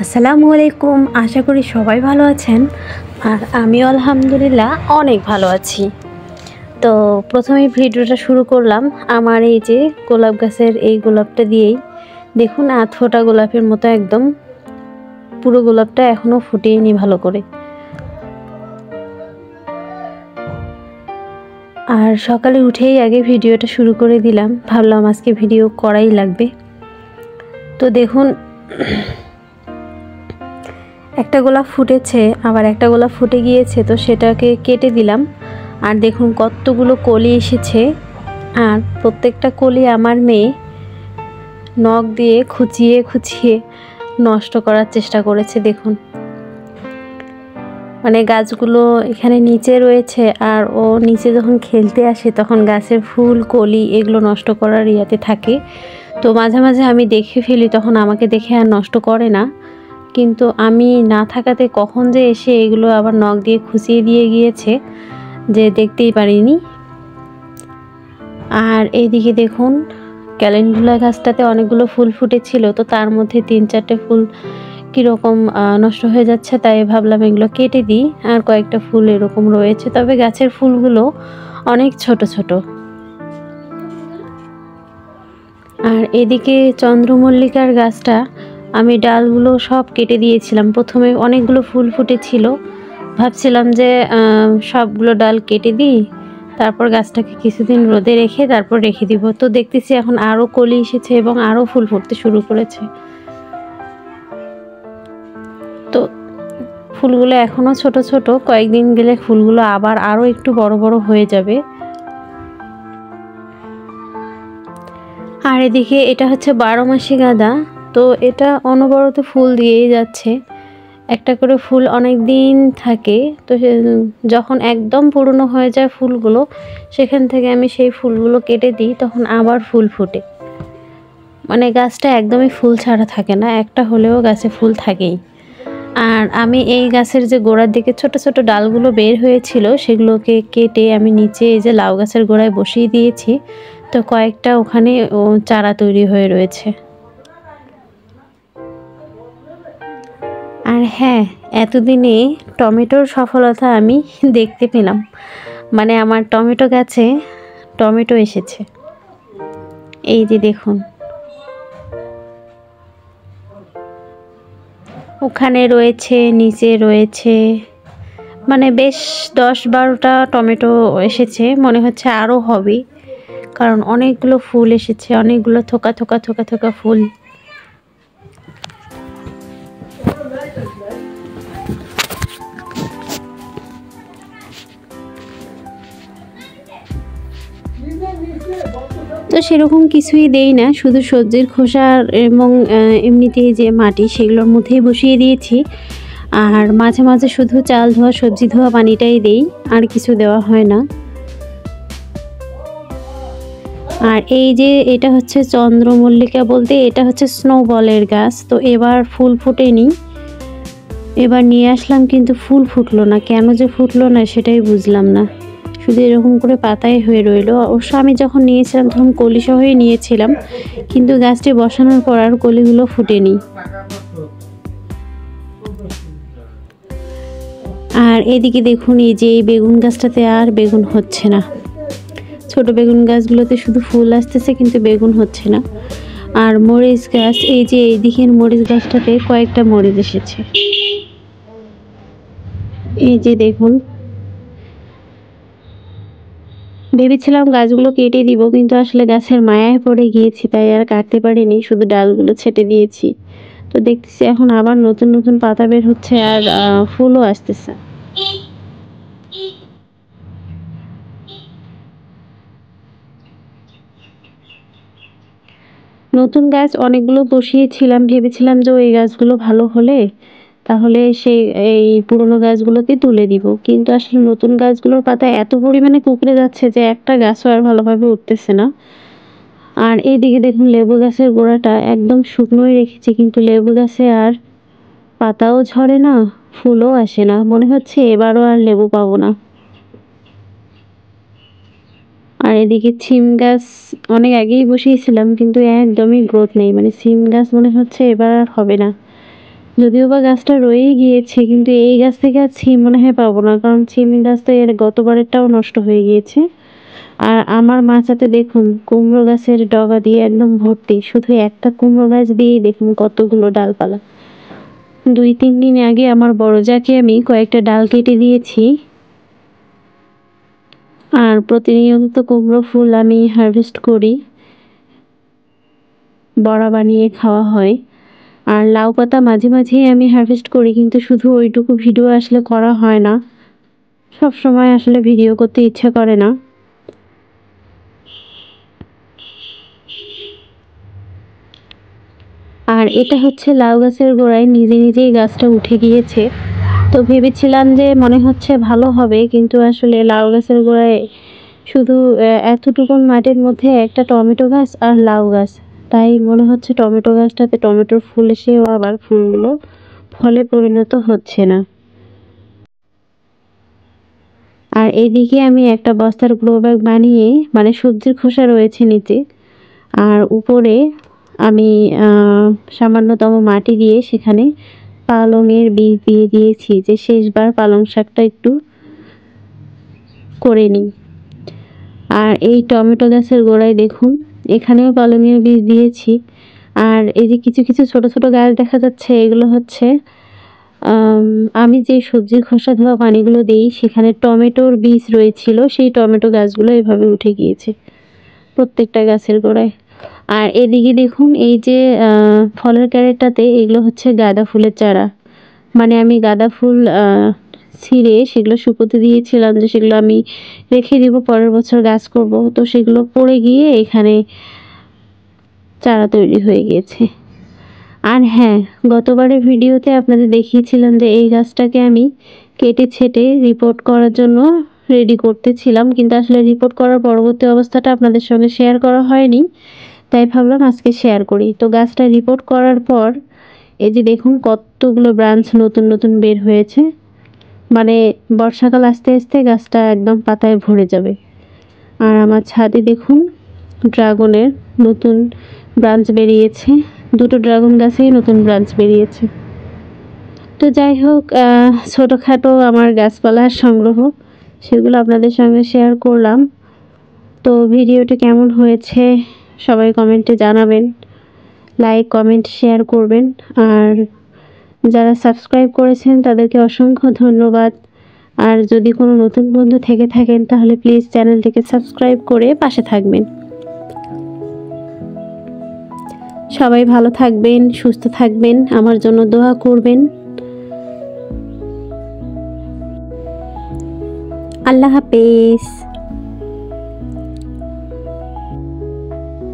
আসসালামু আলাইকুম। আশা করি সবাই ভালো আছেন আর আমিও আলহামদুলিল্লাহ অনেক ভালো আছি। তো প্রথমেই ভিডিওটা শুরু করলাম আমার এই যে গোলাপ গাছের এই গোলাপটা দিয়েই। দেখুন আধ ফোটা গোলাপের মতো একদম, পুরো গোলাপটা এখনও ফুটেনি ভালো করে। আর সকালে উঠেই আগে ভিডিওটা শুরু করে দিলাম, ভাবলাম আজকে ভিডিও করাই লাগবে। তো দেখুন একটা গোলাপ ফুটেছে, আবার একটা গোলাপ ফুটে গিয়েছে, তো সেটাকে কেটে দিলাম। আর দেখুন কতগুলো কলি এসেছে, আর প্রত্যেকটা কলি আমার মেয়ে নখ দিয়ে খুঁচিয়ে খুঁচিয়ে নষ্ট করার চেষ্টা করেছে। দেখুন মানে গাছগুলো এখানে নিচে রয়েছে, আর ও নিচে যখন খেলতে আসে তখন গাছের ফুল কলি এগুলো নষ্ট করার ইয়াতে থাকে। তো মাঝে মাঝে আমি দেখে ফেলি, তখন আমাকে দেখে আর নষ্ট করে না, কিন্তু আমি না থাকাতে কখন যে এসে এগুলো আবার নখ দিয়ে খুঁচিয়ে দিয়ে গিয়েছে যে দেখতেই পারিনি। আর এইদিকে দেখুন ক্যালেন্ডুলা গাছটাতে অনেকগুলো ফুল ফুটেছিল, তো তার মধ্যে 3-4টে ফুল কীরকম নষ্ট হয়ে যাচ্ছে, তাই ভাবলাম এগুলো কেটে দিই। আর কয়েকটা ফুল এরকম রয়েছে, তবে গাছের ফুলগুলো অনেক ছোট ছোট। আর এদিকে চন্দ্রমল্লিকার গাছটা আমি ডালগুলো সব কেটে দিয়েছিলাম। প্রথমে অনেকগুলো ফুল ফুটেছিল, ভাবছিলাম যে সবগুলো ডাল কেটে দিই, তারপর গাছটাকে কিছুদিন রোদে রেখে তারপর রেখে দিব। তো দেখতেছি এখন আরও কলি এসেছে এবং আরও ফুল ফুটতে শুরু করেছে। তো ফুলগুলো এখনও ছোট ছোট, কয়েকদিন গেলে ফুলগুলো আবার আরও একটু বড় বড় হয়ে যাবে। আর এদিকে এটা হচ্ছে 12 মাসি গাঁদা, তো এটা অনবরত ফুল দিয়েই যাচ্ছে। একটা করে ফুল অনেক দিন থাকে, তো যখন একদম পুরনো হয়ে যায় ফুলগুলো, সেখান থেকে আমি সেই ফুলগুলো কেটে দিই, তখন আবার ফুল ফোটে। মানে গাছটা একদমই ফুল ছাড়া থাকে না, একটা হলেও গাছে ফুল থাকেই। আর আমি এই গাছের যে গোড়ার দিকে ছোট ছোট ডালগুলো বের হয়েছিল, সেগুলোকে কেটে আমি নিচে এই যে লাউ গাছের গোড়ায় বসিয়ে দিয়েছি। তো কয়েকটা ওখানে চারা তৈরি হয়ে রয়েছে। আর হ্যাঁ, এতদিনে টমেটোর সফলতা আমি দেখতে পেলাম। মানে আমার টমেটো গাছে টমেটো এসেছে, এই যে দেখুন ওখানে রয়েছে, নিচে রয়েছে, মানে বেশ 10-12টা টমেটো এসেছে, মনে হচ্ছে আরও হবে, কারণ অনেকগুলো ফুল এসেছে, অনেকগুলো থোকা থোকা থোকা থোকা ফুল। তো সেরকম কিছুই দেই না, শুধু সবজির খোসা এবং এমনিতেই যে মাটি সেগুলোর মধ্যেই বসিয়ে দিয়েছি। আর মাঝে মাঝে শুধু চাল ধোয়া সবজি ধোয়া পানিটাই দেই, আর কিছু দেওয়া হয় না। আর এই যে এটা হচ্ছে চন্দ্রমল্লিকা, বলতে এটা হচ্ছে স্নোবলের গাছ। তো এবার ফুল ফোটেনি, এবার নিয়ে আসলাম কিন্তু ফুল ফুটলো না। কেন যে ফুটলো না সেটাই বুঝলাম না, শুধু এরকম করে পাতায় হয়ে রইলো। অবশ্য আমি যখন নিয়েছিলাম তখন কলি সহই নিয়েছিলাম, কিন্তু গাছটি বসানোর পর আর কলিগুলো ফুটেনি। আর এদিকে দেখুন এই যে এই বেগুন গাছটাতে আর বেগুন হচ্ছে না। ছোট বেগুন গাছগুলোতে শুধু ফুল আসতেছে কিন্তু বেগুন হচ্ছে না। আর মরিচ গাছ, এই যে এই দিকের মরিচ গাছটাতে কয়েকটা মরিচ এসেছে, এই যে দেখুন। ভেবেছিলাম গাছগুলো কেটে দিব, কিন্তু আসলে গাছের মায়ায় পড়ে গিয়েছি, তাই আর কাটতে পারিনি, শুধু ডালগুলো ছেটে দিয়েছি। তো দেখতেছি এখন আবার নতুন নতুন পাতা বের হচ্ছে, আর ফুলও আসতেছে। নতুন গাছ অনেকগুলো বসিয়েছিলাম, ভেবেছিলাম যে ওই গাছগুলো ভালো হলে তাহলে সেই এই পুরনো গাছগুলোকে তুলে দিব, কিন্তু আসলে নতুন গাছগুলোর পাতা এত পরিমাণে কুঁকড়ে যাচ্ছে যে একটা গাছও আর ভালোভাবে উঠতেছে না। আর এইদিকে দেখুন লেবু গাছের গোড়াটা একদম শুকনোই রেখেছি, কিন্তু লেবু গাছে আর পাতাও ঝরে না, ফুলও আসে না, মনে হচ্ছে এবারও আর লেবু পাবো না। আর এদিকে সিম গাছ অনেক আগেই বসিয়েছিলাম, কিন্তু একদমই গ্রোথ নেই, মানে সিম গাছ মনে হচ্ছে এবার আর হবে না। যদিও বা গাছটা রয়েই গিয়েছে, কিন্তু এই গাছ থেকে আর ছিম মনে হয় পাবো না, কারণ ছিম গাছ তো এর গতবারেরটাও নষ্ট হয়ে গিয়েছে। আর আমার মাচাতে দেখুন কুমড়ো গাছের ডগা দিয়ে একদম ভর্তি, শুধু একটা কুমড়ো গাছ দিয়েই দেখুন কতগুলো ডালপালা। 2-3 দিন আগে আমার বড় জাকে আমি কয়েকটা ডাল কেটে দিয়েছি। আর প্রতিনিয়ত কুমড়ো ফুল আমি হারভেস্ট করি, বড়া বানিয়ে খাওয়া হয়। আর লাউ পাতা মাঝে মাঝেই আমি হারভেস্ট করি, কিন্তু শুধু ওইটুকু ভিডিও আসলে করা হয় না, সব সময় আসলে ভিডিও করতে ইচ্ছা করে না। আর এটা হচ্ছে লাউ গাছের গোড়ায় নিজে নিজেই গাছটা উঠে গিয়েছে। তো ভেবেছিলাম যে মনে হচ্ছে ভালো হবে, কিন্তু আসলে লাউ গাছের গোড়ায় শুধু এতটুকুন মাটির মধ্যে একটা টমেটো গাছ আর লাউ গাছ, তাই মনে হচ্ছে টমেটো গাছটাতে টমেটোর ফুল এসেও আবার ফুলগুলো ফলে পরিণত হচ্ছে না। আর এইদিকে আমি একটা বস্তার গ্রো ব্যাগ বানিয়ে, মানে সবজির খোসা রয়েছে নিচে, আর উপরে আমি সামান্যতম মাটি দিয়ে সেখানে পালংয়ের বীজ দিয়ে দিয়েছি, যে শেষবার পালং শাকটা একটু করে নিই। আর এই টমেটো গাছের গোড়ায় দেখুন এখানেও পালংয়ের বীজ দিয়েছি। আর এই যে কিছু কিছু ছোট ছোট গাছ দেখা যাচ্ছে, এগুলো হচ্ছে আমি যে সবজির খোসা ধোয়া পানিগুলো দিই সেখানে টমেটোর বীজ রয়েছিল, সেই টমেটো গাছগুলো এভাবে উঠে গিয়েছে প্রত্যেকটা গাছের গোড়ায়। আর এদিকে দেখুন এই যে ফলের ক্যারেটটাতে, এগুলো হচ্ছে গাঁদা ফুলের চারা। মানে আমি গাঁদা ফুল ছিঁড়ে সেগুলো শুকোতে দিয়েছিলাম, যে সেগুলো আমি রেখে দিব পরের বছর গাছ করব, তো সেগুলো পড়ে গিয়ে এখানে চারা তৈরি হয়ে গিয়েছে। আর হ্যাঁ, গতবারের ভিডিওতে আপনাদের দেখিয়েছিলাম যে এই গাছটাকে আমি কেটে ছেটে রিপোর্ট করার জন্য রেডি করতেছিলাম, কিন্তু আসলে রিপোর্ট করার পরবর্তী অবস্থাটা আপনাদের সঙ্গে শেয়ার করা হয়নি, তাই ভাবলাম আজকে শেয়ার করি। তো গাছটা রিপোর্ট করার পর এই যে দেখুন কতগুলো ব্রাঞ্চ নতুন নতুন বের হয়েছে, মানে বর্ষাকাল আসতে আসতে গাছটা একদম পাতায় ভরে যাবে। আর আমার ছাদে দেখুন ড্রাগনের নতুন ব্রাঞ্চ বেরিয়েছে, দুটো ড্রাগন গাছেই নতুন ব্রাঞ্চ বেরিয়েছে। তো যাই হোক, ছোটোখাটো আমার গাছপালার সংগ্রহ, সেগুলো আপনাদের সঙ্গে শেয়ার করলাম। তো ভিডিওটি কেমন হয়েছে সবাই কমেন্টে জানাবেন, লাইক কমেন্ট শেয়ার করবেন। আর যারা সাবস্ক্রাইব করেছেন তাদেরকে অসংখ্য ধন্যবাদ। আর যদি কোনো নতুন বন্ধু থেকে থাকেন তাহলে প্লিজ চ্যানেলটিকে সাবস্ক্রাইব করে পাশে থাকবেন। সবাই ভালো থাকবেন, সুস্থ থাকবেন, আমার জন্য দোয়া করবেন। আল্লাহ হাফেজ।